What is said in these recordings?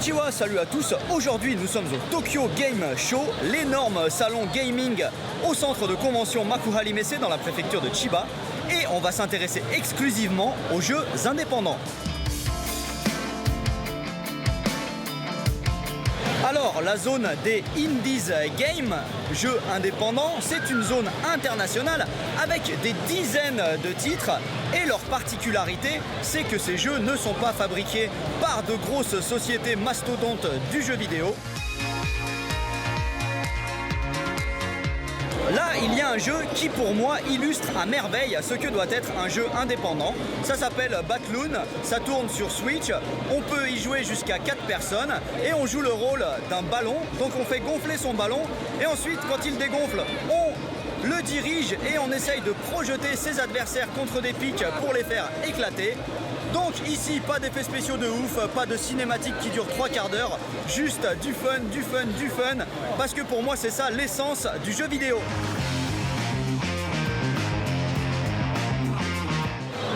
Konnichiwa, salut à tous. Aujourd'hui, nous sommes au Tokyo Game Show, l'énorme salon gaming au centre de convention Makuhari Messe dans la préfecture de Chiba. Et on va s'intéresser exclusivement aux jeux indépendants. Alors, la zone des Indies Games, jeux indépendants, c'est une zone internationale avec des dizaines de titres. Et leur particularité, c'est que ces jeux ne sont pas fabriqués par de grosses sociétés mastodontes du jeu vidéo. Là, il y a un jeu qui, pour moi, illustre à merveille ce que doit être un jeu indépendant. Ça s'appelle Batloon, ça tourne sur Switch. On peut y jouer jusqu'à 4 personnes et on joue le rôle d'un ballon. Donc on fait gonfler son ballon et ensuite, quand il dégonfle, on le dirige et on essaye de projeter ses adversaires contre des pics pour les faire éclater. Donc ici, pas d'effets spéciaux de ouf, pas de cinématique qui dure 3 quarts d'heure, juste du fun, du fun, du fun, parce que pour moi c'est ça l'essence du jeu vidéo.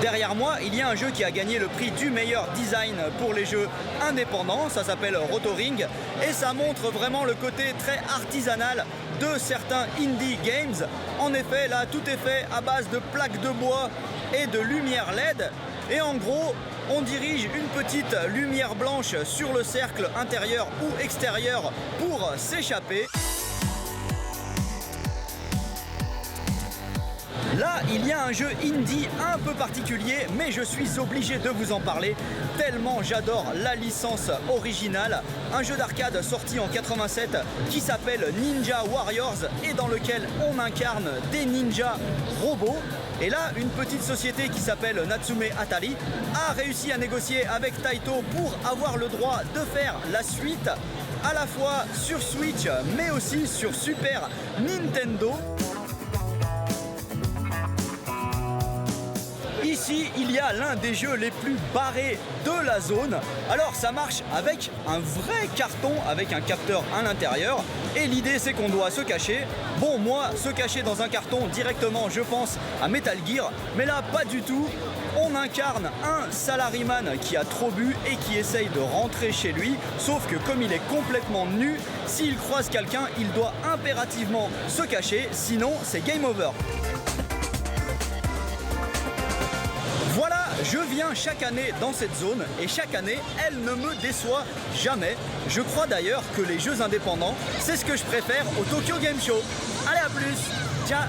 Derrière moi, il y a un jeu qui a gagné le prix du meilleur design pour les jeux indépendants, ça s'appelle Rotoring, et ça montre vraiment le côté très artisanal de certains indie games. En effet, là, tout est fait à base de plaques de bois et de lumière LED. Et en gros, on dirige une petite lumière blanche sur le cercle intérieur ou extérieur pour s'échapper. Là, il y a un jeu indie un peu particulier, mais je suis obligé de vous en parler, tellement j'adore la licence originale. Un jeu d'arcade sorti en 87 qui s'appelle Ninja Warriors et dans lequel on incarne des ninjas robots. Et là, une petite société qui s'appelle Natsume Atari a réussi à négocier avec Taito pour avoir le droit de faire la suite à la fois sur Switch mais aussi sur Super Nintendo. Ici, il y a l'un des jeux les plus barrés de la zone. Alors, ça marche avec un vrai carton, avec un capteur à l'intérieur. Et l'idée, c'est qu'on doit se cacher. Bon, moi, se cacher dans un carton directement, je pense à Metal Gear. Mais là, pas du tout. On incarne un salaryman qui a trop bu et qui essaye de rentrer chez lui. Sauf que comme il est complètement nu, s'il croise quelqu'un, il doit impérativement se cacher. Sinon, c'est game over. Voilà, je viens chaque année dans cette zone et chaque année, elle ne me déçoit jamais. Je crois d'ailleurs que les jeux indépendants, c'est ce que je préfère au Tokyo Game Show. Allez, à plus. Ciao.